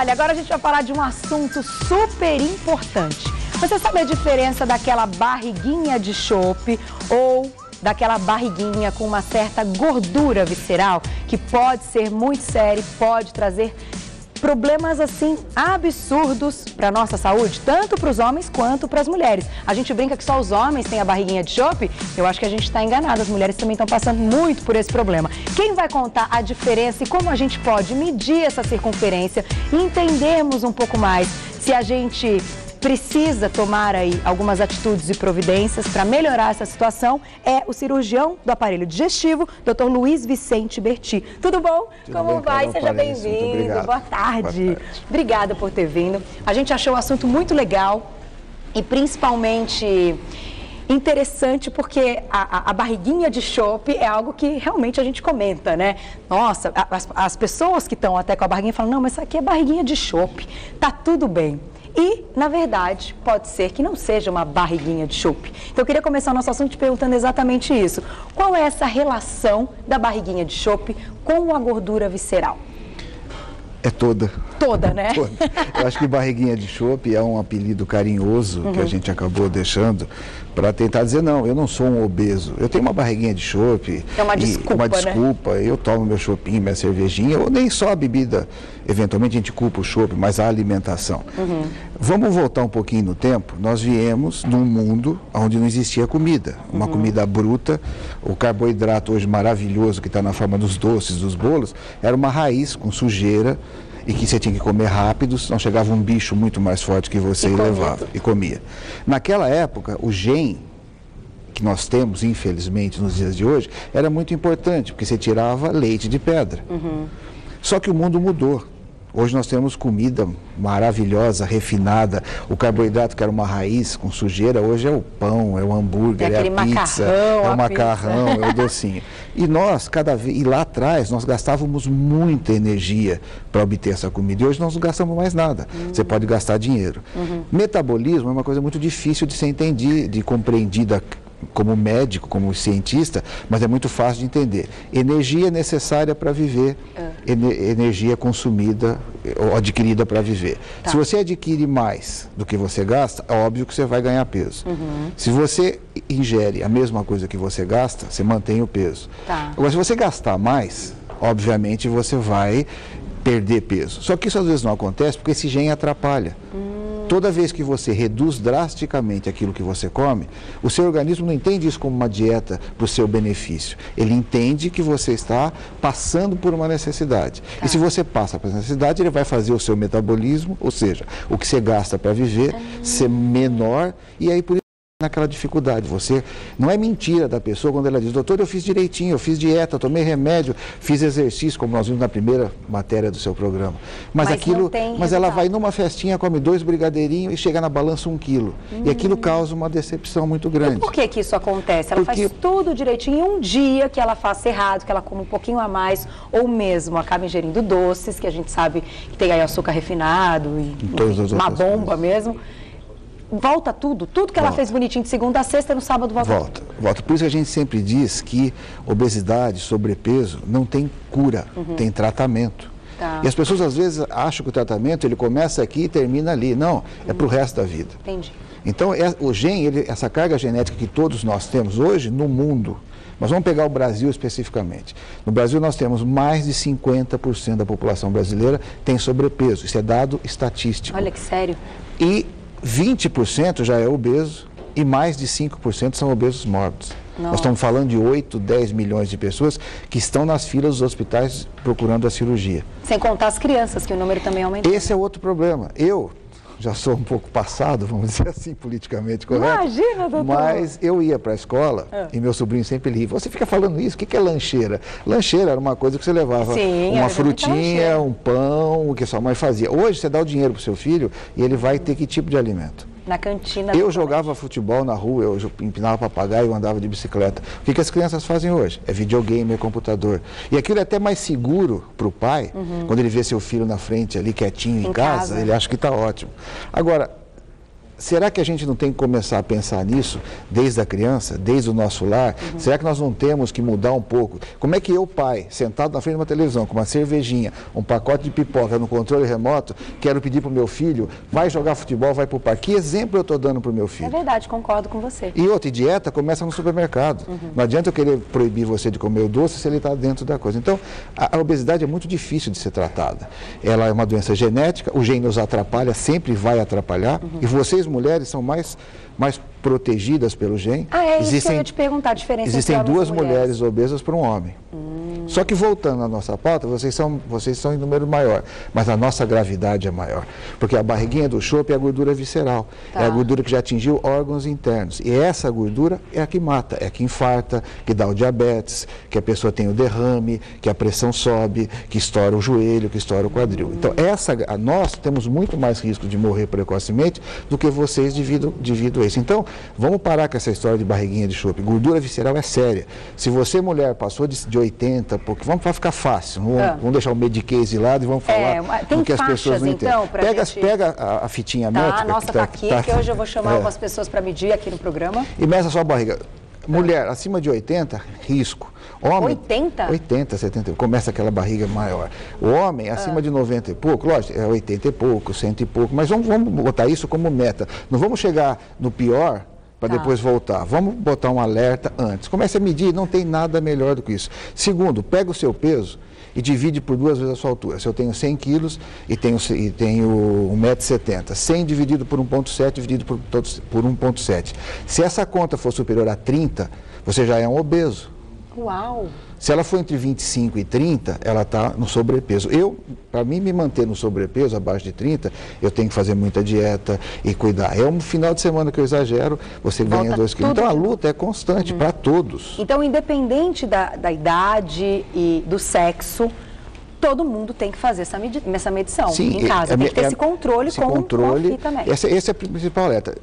Olha, agora a gente vai falar de um assunto super importante. Você sabe a diferença daquela barriguinha de chope ou daquela barriguinha com uma certa gordura visceral, que pode ser muito séria e pode trazer problemas assim absurdos para a nossa saúde, tanto para os homens quanto para as mulheres. A gente brinca que só os homens têm a barriguinha de chope, eu acho que a gente está enganado, as mulheres também estão passando muito por esse problema. Quem vai contar a diferença e como a gente pode medir essa circunferência e entendermos um pouco mais se a gente precisa tomar aí algumas atitudes e providências para melhorar essa situação, é o cirurgião do aparelho digestivo, Dr. Luiz Vicente Berti. Tudo bom? Como vai? Seja bem-vindo. Boa tarde. Obrigada por ter vindo. A gente achou o assunto muito legal e principalmente interessante porque a barriguinha de chope é algo que realmente a gente comenta, né? Nossa, as pessoas que estão até com a barriguinha falam, não, mas isso aqui é barriguinha de chope, tá tudo bem. E, na verdade, pode ser que não seja uma barriguinha de chope. Então, eu queria começar o nosso assunto te perguntando exatamente isso. Qual é essa relação da barriguinha de chope com a gordura visceral? É toda. Toda, né? Toda. Eu acho que barriguinha de chope é um apelido carinhoso que a gente acabou deixando para tentar dizer, não, eu não sou um obeso, eu tenho uma barriguinha de chope. É uma desculpa, né? Eu tomo meu chopinho, minha cervejinha, ou nem só a bebida, eventualmente a gente culpa o chope, mas a alimentação. Vamos voltar um pouquinho no tempo, nós viemos num mundo onde não existia comida, uma comida bruta, o carboidrato hoje maravilhoso que está na forma dos doces, dos bolos, era uma raiz com sujeira, e que você tinha que comer rápido, senão chegava um bicho muito mais forte que você e levava, e comia. Naquela época, o gen que nós temos, infelizmente, nos dias de hoje, era muito importante, porque você tirava leite de pedra. Só que o mundo mudou. Hoje nós temos comida maravilhosa, refinada, o carboidrato que era uma raiz com sujeira, hoje é o pão, é o hambúrguer, é a pizza, é o macarrão, é o docinho. E nós, e lá atrás, nós gastávamos muita energia para obter essa comida, e hoje nós não gastamos mais nada, você pode gastar dinheiro. Metabolismo é uma coisa muito difícil de ser entendida, de compreendida como médico, como cientista, mas é muito fácil de entender. Energia necessária para viver, energia consumida ou adquirida para viver. Se você adquire mais do que você gasta, é óbvio que você vai ganhar peso. Se você ingere a mesma coisa que você gasta, você mantém o peso. Agora, se você gastar mais, obviamente você vai perder peso. Só que isso às vezes não acontece porque esse gen atrapalha. Toda vez que você reduz drasticamente aquilo que você come, o seu organismo não entende isso como uma dieta para o seu benefício. Ele entende que você está passando por uma necessidade. E se você passa por essa necessidade, ele vai fazer o seu metabolismo, ou seja, o que você gasta para viver, ser menor, e aí por isso naquela dificuldade. Você não é mentira da pessoa quando ela diz, doutor, eu fiz direitinho, eu fiz dieta, tomei remédio, fiz exercício, como nós vimos na primeira matéria do seu programa. Mas ela vai numa festinha, come 2 brigadeirinhos e chega na balança 1 quilo. E aquilo causa uma decepção muito grande. E por que isso acontece? Ela faz tudo direitinho e um dia que ela faça errado, que ela come um pouquinho a mais, ou mesmo acaba ingerindo doces, que a gente sabe que tem aí açúcar refinado e uma bomba mesmo. Volta tudo que ela fez bonitinho de segunda a sexta, no sábado volta. Volta. Por isso que a gente sempre diz que obesidade, sobrepeso, não tem cura, tem tratamento. E as pessoas às vezes acham que o tratamento ele começa aqui e termina ali. Não, é para o resto da vida. Entendi. Então, o gen, essa carga genética que todos nós temos hoje no mundo, mas vamos pegar o Brasil especificamente. No Brasil nós temos mais de 50% da população brasileira tem sobrepeso. Isso é dado estatístico. Olha que sério. E 20% já é obeso e mais de 5% são obesos mórbidos. Nós estamos falando de 8, 10 milhões de pessoas que estão nas filas dos hospitais procurando a cirurgia. Sem contar as crianças, que o número também aumenta. Esse é outro problema. Eu já sou um pouco passado, vamos dizer assim, politicamente correto. Imagina, doutor. Mas eu ia para a escola e meu sobrinho sempre ria, você fica falando isso, o que é lancheira? Lancheira era uma coisa que você levava uma frutinha, um pão, o que sua mãe fazia. Hoje você dá o dinheiro para o seu filho e ele vai ter que tipo de alimento? Na cantina. Eu jogava futebol na rua, eu empinava papagaio, eu andava de bicicleta. O que as crianças fazem hoje? É videogame, é computador. E aquilo é até mais seguro para o pai, quando ele vê seu filho na frente ali, quietinho em casa, ele acha que está ótimo. Agora, será que a gente não tem que começar a pensar nisso desde a criança, desde o nosso lar? Será que nós não temos que mudar um pouco? Como é que eu, pai, sentado na frente de uma televisão, com uma cervejinha, um pacote de pipoca no controle remoto, quero pedir para o meu filho, vai jogar futebol, vai para o parque? Que exemplo eu estou dando para o meu filho? É verdade, concordo com você. E outra, dieta começa no supermercado. Não adianta eu querer proibir você de comer o doce se ele está dentro da coisa. Então, a obesidade é muito difícil de ser tratada. Ela é uma doença genética, o gene nos atrapalha, sempre vai atrapalhar, e vocês, mulheres, são mais protegidas pelo gene. Isso que eu ia te perguntar, a diferença existem entre duas homens e mulheres obesas para um homem. Só que voltando à nossa pauta, vocês são em número maior, mas a nossa gravidade é maior. Porque a barriguinha do chope é a gordura visceral, é a gordura que já atingiu órgãos internos. E essa gordura é a que mata, é a que infarta, que dá o diabetes, que a pessoa tem o derrame, que a pressão sobe, que estoura o joelho, que estoura o quadril. Então, nós temos muito mais risco de morrer precocemente do que vocês devido a isso. Então, vamos parar com essa história de barriguinha de chope. Gordura visceral é séria. Se você, mulher, passou de 80, porque vamos ficar fácil, vamos deixar o Medicaid de lado e vamos falar do que as pessoas não entendem. Pega a fitinha métrica. Nossa, tá aqui, que hoje eu vou chamar algumas pessoas para medir aqui no programa. E meça a sua barriga. Mulher, acima de 80, risco. Homem, 80? 80, 70, começa aquela barriga maior. O homem, acima de 90 e pouco, lógico, é 80 e pouco, 100 e pouco, mas vamos botar isso como meta. Não vamos chegar no pior para depois voltar. Vamos botar um alerta antes. Comece a medir, não tem nada melhor do que isso. Segundo, pega o seu peso e divide por 2 vezes a sua altura. Se eu tenho 100 quilos e tenho 1,70 m, 100 dividido por 1,7 dividido por 1,7. Se essa conta for superior a 30, você já é um obeso. Uau! Se ela for entre 25 e 30, ela está no sobrepeso. Para mim me manter no sobrepeso, abaixo de 30, eu tenho que fazer muita dieta e cuidar. É um final de semana que eu exagero, você ganha 2 quilos. Então a luta é constante para todos. Então, independente da idade e do sexo, todo mundo tem que fazer essa medição. Sim, em casa. Tem que ter esse controle com a fita médica. Esse é a principal alerta.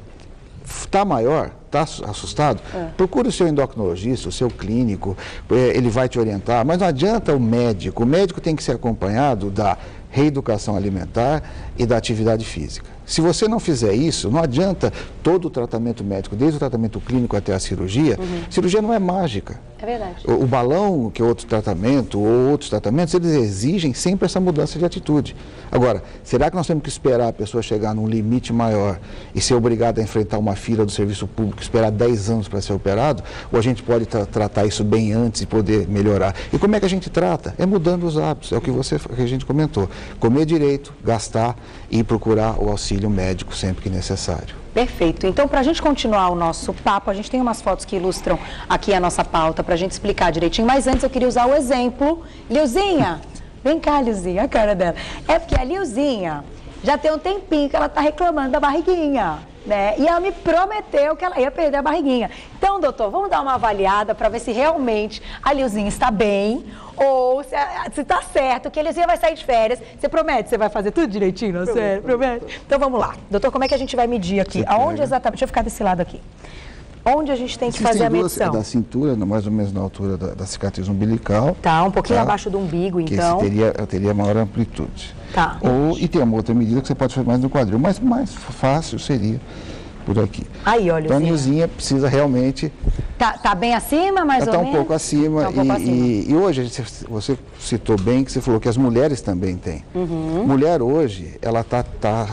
Está maior, está assustado? Procure o seu endocrinologista, o seu clínico, ele vai te orientar, mas não adianta o médico tem que ser acompanhado da reeducação alimentar e da atividade física. Se você não fizer isso, não adianta todo o tratamento médico, desde o tratamento clínico até a cirurgia. Cirurgia não é mágica. É verdade. O balão, que é outro tratamento, ou outros tratamentos, eles exigem sempre essa mudança de atitude. Agora, será que nós temos que esperar a pessoa chegar num limite maior e ser obrigado a enfrentar uma fila do serviço público, esperar 10 anos para ser operado? Ou a gente pode tratar isso bem antes e poder melhorar? E como é que a gente trata? É mudando os hábitos, é o que a gente comentou. Comer direito, gastar e procurar o auxílio médico sempre que necessário. Perfeito. Então, para a gente continuar o nosso papo, a gente tem umas fotos que ilustram aqui a nossa pauta para a gente explicar direitinho. Mas antes eu queria usar o exemplo. Lilzinha, vem cá, Lilzinha, a cara dela. É porque a Lilzinha já tem um tempinho que ela está reclamando da barriguinha, né? E ela me prometeu que ela ia perder a barriguinha. Então, doutor, vamos dar uma avaliada para ver se realmente a Lilzinha está bem ou se está certo, que a Lilzinha vai sair de férias. Você promete que você vai fazer tudo direitinho, não? Sério? Promete? Então, vamos lá. Doutor, como é que a gente vai medir aqui? Aonde exatamente? Deixa eu ficar desse lado aqui. Onde a gente tem que fazer a medição? Da cintura, mais ou menos na altura da cicatriz umbilical. Tá, um pouquinho abaixo do umbigo, então. Que teria maior amplitude. Tá. E tem uma outra medida que você pode fazer mais no quadril, mas mais fácil seria por aqui. Aí, olha. Então a Nilzinha precisa realmente... Tá bem acima, mais ou menos? Está um pouco acima. Tá um pouco acima. E hoje, você citou bem que você falou que as mulheres também têm. Mulher hoje, ela está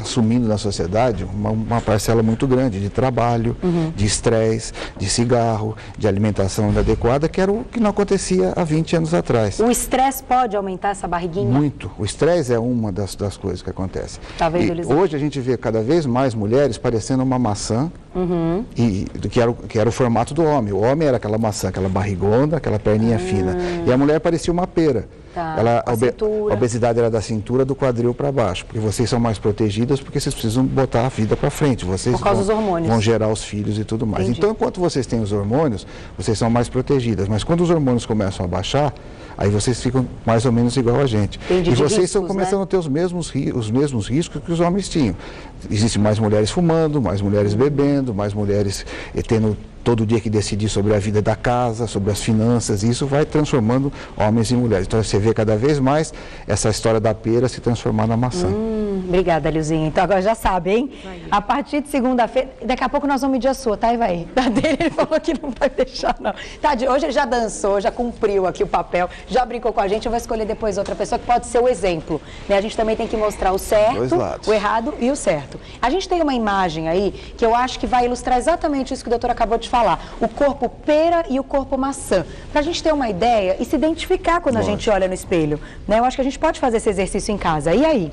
assumindo na sociedade uma parcela muito grande de trabalho, de estresse, de cigarro, de alimentação inadequada, que era o que não acontecia há 20 anos atrás. O estresse pode aumentar essa barriguinha? Muito. O estresse é uma das coisas que acontece. Tá vendo, Eliseu? Hoje a gente vê cada vez mais mulheres parecendo uma maçã, que era o formato do homem. O homem era aquela maçã, aquela barrigona, aquela perninha fina. E a mulher parecia uma pera. Tá, a obesidade era da cintura, do quadril para baixo. Porque vocês são mais protegidas, porque vocês precisam botar a vida para frente. Vocês por causa dos hormônios. Vão gerar os filhos e tudo mais. Entendi. Então, enquanto vocês têm os hormônios, vocês são mais protegidas. Mas quando os hormônios começam a baixar, aí vocês ficam mais ou menos igual a gente. Entendi, e vocês riscos, estão começando a ter os mesmos riscos que os homens tinham. Existem mais mulheres fumando, mais mulheres bebendo, mais mulheres tendo todo dia que decidir sobre a vida da casa, sobre as finanças, e isso vai transformando homens em mulheres. Então você vê cada vez mais essa história da pera se transformar na maçã. Obrigada, Lilzinha. Então agora já sabe, hein? A partir de segunda-feira, daqui a pouco nós vamos medir a sua, tá, Ivaí? Da dele ele falou que não vai deixar, não. Tadinho, hoje ele já dançou, já cumpriu aqui o papel, já brincou com a gente, eu vou escolher depois outra pessoa que pode ser o exemplo. Né? A gente também tem que mostrar o certo, o errado e o certo. A gente tem uma imagem aí que eu acho que vai ilustrar exatamente isso que o doutor acabou de falar. O corpo pera e o corpo maçã. Para a gente ter uma ideia e se identificar quando a gente olha no espelho. Né? Eu acho que a gente pode fazer esse exercício em casa. E aí?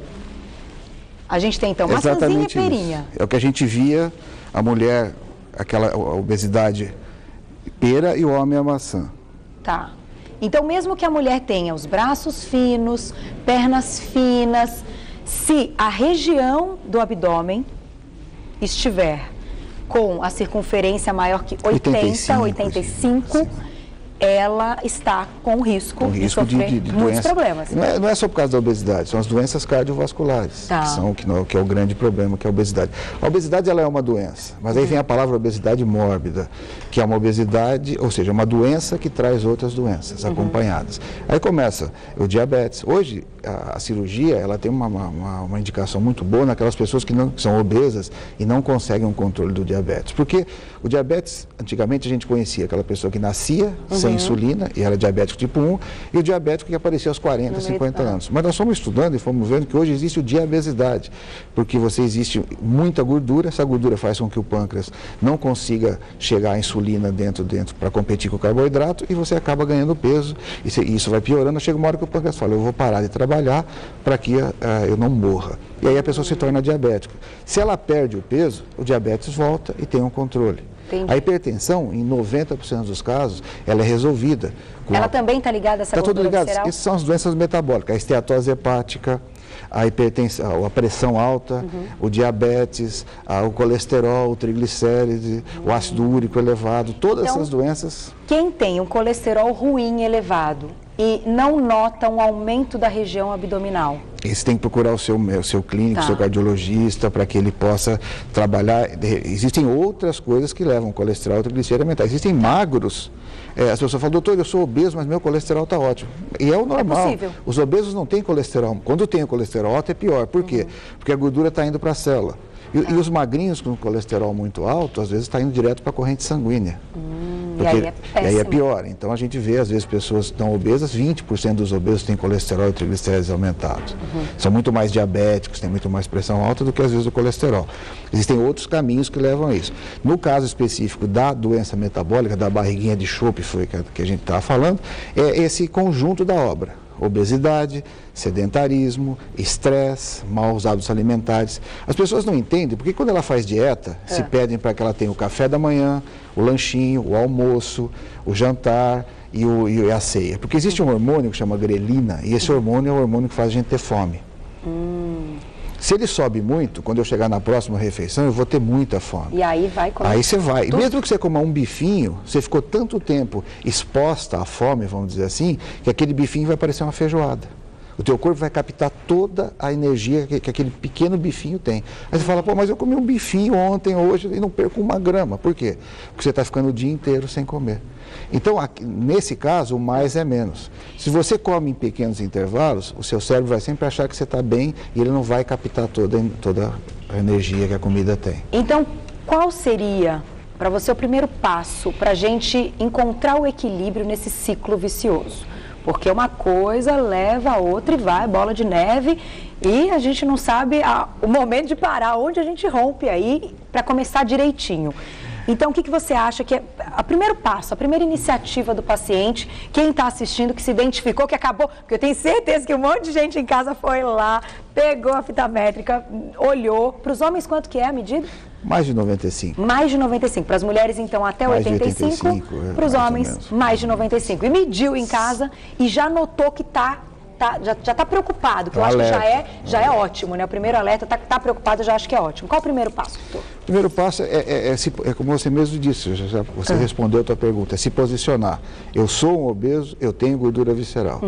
A gente tem então maçãzinha e perinha. Isso. É o que a gente via, a mulher, a obesidade pera e o homem a maçã. Tá. Então mesmo que a mulher tenha os braços finos, pernas finas, se a região do abdômen estiver com a circunferência maior que 85, ela está com risco de sofrer muitos problemas. Não é só por causa da obesidade, são as doenças cardiovasculares, que é o grande problema, que é a obesidade. A obesidade ela é uma doença, mas aí vem a palavra obesidade mórbida, que é uma obesidade, ou seja, uma doença que traz outras doenças acompanhadas. Aí começa o diabetes. Hoje, a cirurgia ela tem uma indicação muito boa naquelas pessoas que são obesas e não conseguem um controle do diabetes. Porque o diabetes, antigamente a gente conhecia aquela pessoa que nascia sem insulina e era diabético tipo 1, e o diabético que aparecia aos 40, 50 anos. Mas nós fomos estudando e fomos vendo que hoje existe o diabesidade, porque existe muita gordura, essa gordura faz com que o pâncreas não consiga chegar à insulina dentro para competir com o carboidrato e você acaba ganhando peso, e isso vai piorando, chega uma hora que o pâncreas fala, eu vou parar de trabalhar para que eu não morra. E aí a pessoa se torna diabética. Se ela perde o peso, o diabetes volta e tem um controle. Entendi. A hipertensão, em 90% dos casos, ela é resolvida. Ela também está ligada a essa gordura visceral? Essas são as doenças metabólicas, a esteatose hepática, a hipertensão, a pressão alta, o diabetes, o colesterol, o triglicérides, o ácido úrico elevado, todas essas doenças. Quem tem um colesterol ruim elevado e não nota um aumento da região abdominal? Esse tem que procurar o seu clínico, o seu cardiologista, para que ele possa trabalhar. Existem outras coisas que levam colesterol e triglicéridos aumentar. Existem magros. As pessoas falam, doutor, eu sou obeso, mas meu colesterol está ótimo. E é o normal. É possível. Os obesos não têm colesterol. Quando tem o colesterol alto é pior. Por quê? Porque a gordura está indo para a célula. E os magrinhos com colesterol muito alto, às vezes está indo direto para a corrente sanguínea. E aí é péssimo. E aí é pior. Então a gente vê, às vezes, pessoas que estão obesas, 20% dos obesos têm colesterol e triglicéridos aumentados. São muito mais diabéticos, têm muito mais pressão alta do que, às vezes, o colesterol. Existem outros caminhos que levam a isso. No caso específico da doença metabólica, da barriguinha de chope, foi que a gente estava falando, é esse conjunto da obra. Obesidade, sedentarismo, estresse, maus hábitos alimentares. As pessoas não entendem, porque quando ela faz dieta, se pedem para que ela tenha o café da manhã, o lanchinho, o almoço, o jantar e a ceia. Porque existe um hormônio que chama grelina, e esse hormônio é o hormônio que faz a gente ter fome. Se ele sobe muito, quando eu chegar na próxima refeição, eu vou ter muita fome. E aí vai comer. Aí você vai. E mesmo que você coma um bifinho, você ficou tanto tempo exposta à fome, vamos dizer assim, que aquele bifinho vai parecer uma feijoada. O teu corpo vai captar toda a energia que aquele pequeno bifinho tem. Aí você fala, pô, mas eu comi um bifinho ontem, hoje, e não perco 1 grama. Por quê? Porque você está ficando o dia inteiro sem comer. Então, nesse caso, o mais é menos. Se você come em pequenos intervalos, o seu cérebro vai sempre achar que você está bem e ele não vai captar toda a energia que a comida tem. Então, qual seria, para você, o primeiro passo para a gente encontrar o equilíbrio nesse ciclo vicioso? Porque uma coisa leva a outra e vai, bola de neve, e a gente não sabe o momento de parar, onde a gente rompe aí para começar direitinho. Então, o que você acha que é o primeiro passo, a primeira iniciativa do paciente, quem está assistindo, que se identificou, que acabou, porque eu tenho certeza que um monte de gente em casa foi lá, pegou a fita métrica, olhou. Para os homens, quanto que é a medida? Mais de 95. Mais de 95. Para as mulheres, então, até mais 85. Para os homens, mais de 95. E mediu em casa e já notou que está tá preocupado, que eu acho que já é ótimo, né? O primeiro alerta tá preocupado, eu já acho que é ótimo. Qual o primeiro passo, doutor? O primeiro passo é como você mesmo disse, você respondeu a tua pergunta, é se posicionar. Eu sou um obeso, eu tenho gordura visceral.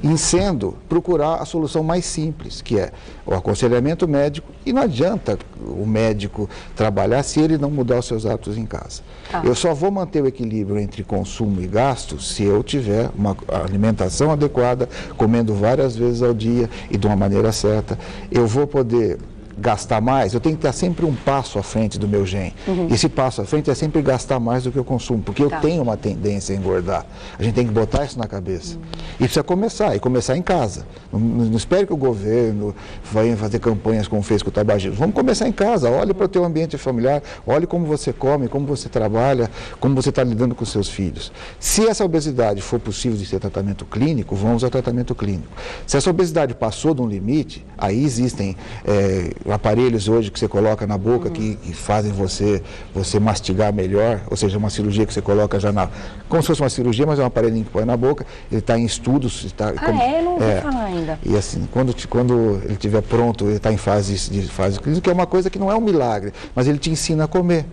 Em sendo, procurar a solução mais simples, que é o aconselhamento médico, e não adianta o médico trabalhar se ele não mudar os seus hábitos em casa. Eu só vou manter o equilíbrio entre consumo e gasto se eu tiver uma alimentação adequada, comendo várias vezes ao dia e de uma maneira certa. Eu vou poder gastar mais, eu tenho que estar sempre um passo à frente do meu gen. Esse passo à frente é sempre gastar mais do que eu consumo, porque eu tenho uma tendência a engordar. A gente tem que botar isso na cabeça. E precisa começar, e começar em casa. Não espere que o governo venha fazer campanhas como fez com o tabagismo. Vamos começar em casa, olhe para o teu ambiente familiar, olhe como você come, como você trabalha, como você está lidando com os seus filhos. Se essa obesidade for possível de ser tratamento clínico, vamos ao tratamento clínico. Se essa obesidade passou de um limite, aí existem aparelhos hoje que você coloca na boca que fazem você mastigar melhor, ou seja, uma cirurgia que você coloca já como se fosse uma cirurgia, mas é um aparelhinho que põe na boca, ele está em estudos. Eu não ouvi falar ainda. E assim, quando ele estiver pronto, ele está em fase clínica, que é uma coisa que não é um milagre, mas ele te ensina a comer.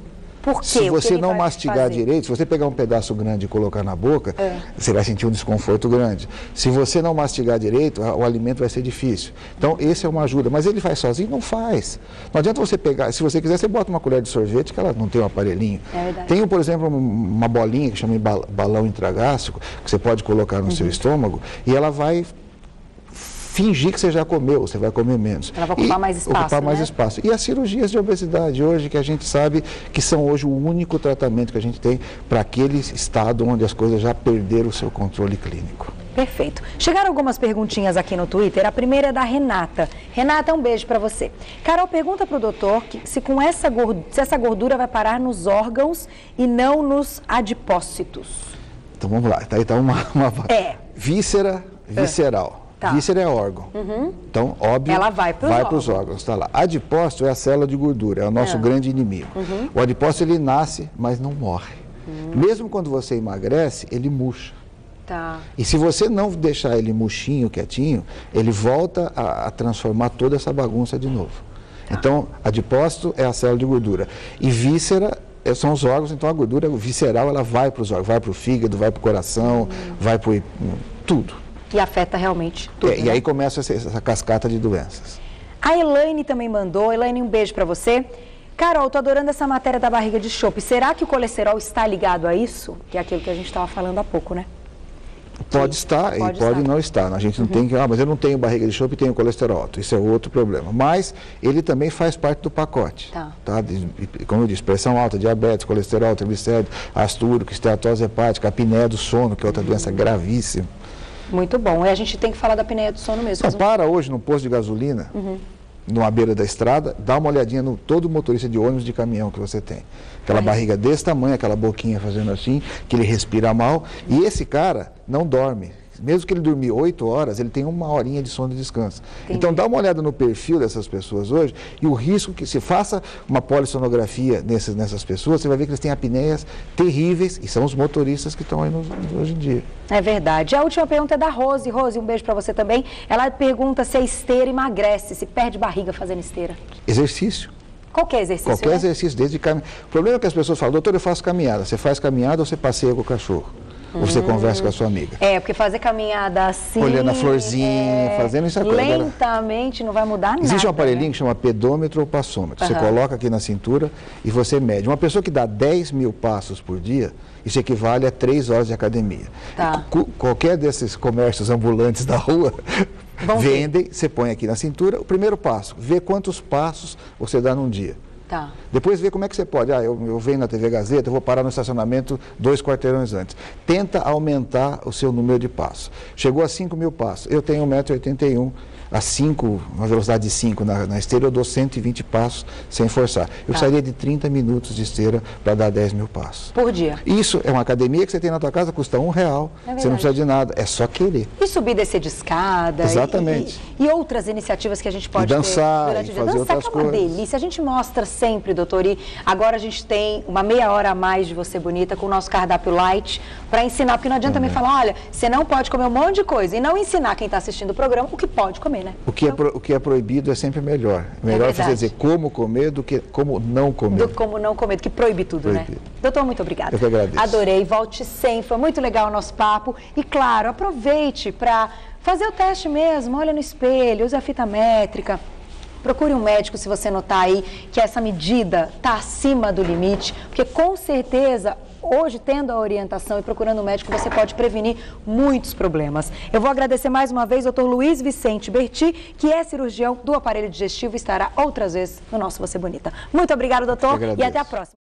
Por quê? Se você não mastigar direito, se você pegar um pedaço grande e colocar na boca, você vai sentir um desconforto grande. Se você não mastigar direito, o alimento vai ser difícil. Então, esse é uma ajuda. Mas ele faz sozinho? Não faz. Não adianta você pegar, se você quiser, você bota uma colher de sorvete, que ela não tem um aparelhinho. É verdade. Tem, por exemplo, uma bolinha que chama balão intragástrico, que você pode colocar no seu estômago, e ela vai fingir que você já comeu, você vai comer menos. Ela vai ocupar mais espaço, ocupar mais espaço. E as cirurgias de obesidade hoje, que a gente sabe que são hoje o único tratamento que a gente tem para aquele estado onde as coisas já perderam o seu controle clínico. Perfeito. Chegaram algumas perguntinhas aqui no Twitter. A primeira é da Renata. Renata, um beijo para você. Carol, pergunta para o doutor se essa gordura vai parar nos órgãos e não nos adipócitos. Então vamos lá. Aí está uma víscera visceral. Víscera é órgão. Então, óbvio, ela vai para os órgãos. Tá lá. Adipócito é a célula de gordura, é o nosso grande inimigo. O adipócito, ele nasce, mas não morre. Mesmo quando você emagrece, ele murcha. E se você não deixar ele murchinho, quietinho, ele volta a transformar toda essa bagunça de novo. Então, adipócito é a célula de gordura. E víscera são os órgãos, então a gordura visceral, ela vai para os órgãos, vai para o fígado, vai para o coração, vai para tudo. E afeta realmente tudo. E aí começa essa cascata de doenças. A Elaine também mandou. Elaine, um beijo para você. Carol, tô adorando essa matéria da barriga de chope. Será que o colesterol está ligado a isso? Que é aquilo que a gente estava falando há pouco, né? Pode estar e pode não estar. A gente não tem que, mas eu não tenho barriga de chope e tenho colesterol alto. Isso é outro problema. Mas ele também faz parte do pacote. Como eu disse, pressão alta, diabetes, colesterol, triglicéridos, ácido úrico, esteatose hepática, apneia do sono, que é outra doença gravíssima. Muito bom. E a gente tem que falar da apneia do sono mesmo. Então, para hoje no posto de gasolina, numa beira da estrada, dá uma olhadinha no todo motorista de ônibus, de caminhão que você tem. Aquela barriga desse tamanho, aquela boquinha fazendo assim, que ele respira mal. E esse cara não dorme. Mesmo que ele dormir 8 horas, ele tem 1 horinha de sono e descanso. Então, dá uma olhada no perfil dessas pessoas hoje e o risco que se faça uma polissonografia nessas pessoas, você vai ver que eles têm apneias terríveis e são os motoristas que estão aí hoje em dia. É verdade. A última pergunta é da Rose. Rose, um beijo para você também. Ela pergunta se a esteira emagrece, se perde barriga fazendo esteira. Exercício. Qualquer exercício, Qualquer exercício, desde caminhar. O problema é que as pessoas falam, doutor, eu faço caminhada. Você faz caminhada ou você passeia com o cachorro? Ou você conversa com a sua amiga? Porque fazer caminhada assim... Olhando a florzinha, fazendo isso agora. Lentamente, não vai mudar nada. Existe um aparelhinho que chama pedômetro ou passômetro. Você coloca aqui na cintura e você mede. Uma pessoa que dá 10 mil passos por dia, isso equivale a 3 horas de academia. Qualquer desses comércios ambulantes da rua... vendem, você põe aqui na cintura. O primeiro passo, vê quantos passos você dá num dia. Depois vê como é que você pode. Eu venho na TV Gazeta, eu vou parar no estacionamento 2 quarteirões antes. Tenta aumentar o seu número de passos. Chegou a 5 mil passos. Eu tenho 1,81 m, uma velocidade de 5 na esteira, eu dou 120 passos sem forçar. Eu precisaria de 30 minutos de esteira para dar 10 mil passos. Por dia. Isso é uma academia que você tem na tua casa, custa R$1. Você não precisa de nada, é só querer. E subir e descer de escada. Exatamente. E outras iniciativas que a gente pode dançar, ter durante o dia. Fazer Dançar outras que é uma coisas. delícia. A gente mostra sempre, doutor, e agora a gente tem uma meia hora a mais de Você Bonita com o nosso cardápio light para ensinar, porque não adianta também falar, olha, você não pode comer um monte de coisa e não ensinar quem está assistindo o programa o que pode comer, né? O que é proibido é sempre melhor. Melhor você dizer como comer do que como não comer. Do que proíbe tudo, né? Doutor, muito obrigada. Eu que agradeço. Adorei, volte sempre, foi muito legal o nosso papo. E claro, aproveite para fazer o teste mesmo, olha no espelho, use a fita métrica. Procure um médico se você notar aí que essa medida está acima do limite, porque com certeza, hoje, tendo a orientação e procurando um médico, você pode prevenir muitos problemas. Eu vou agradecer mais uma vez ao Dr. Luiz Vicente Berti, que é cirurgião do aparelho digestivo e estará outras vezes no nosso Você Bonita. Muito obrigada, doutor, e até a próxima.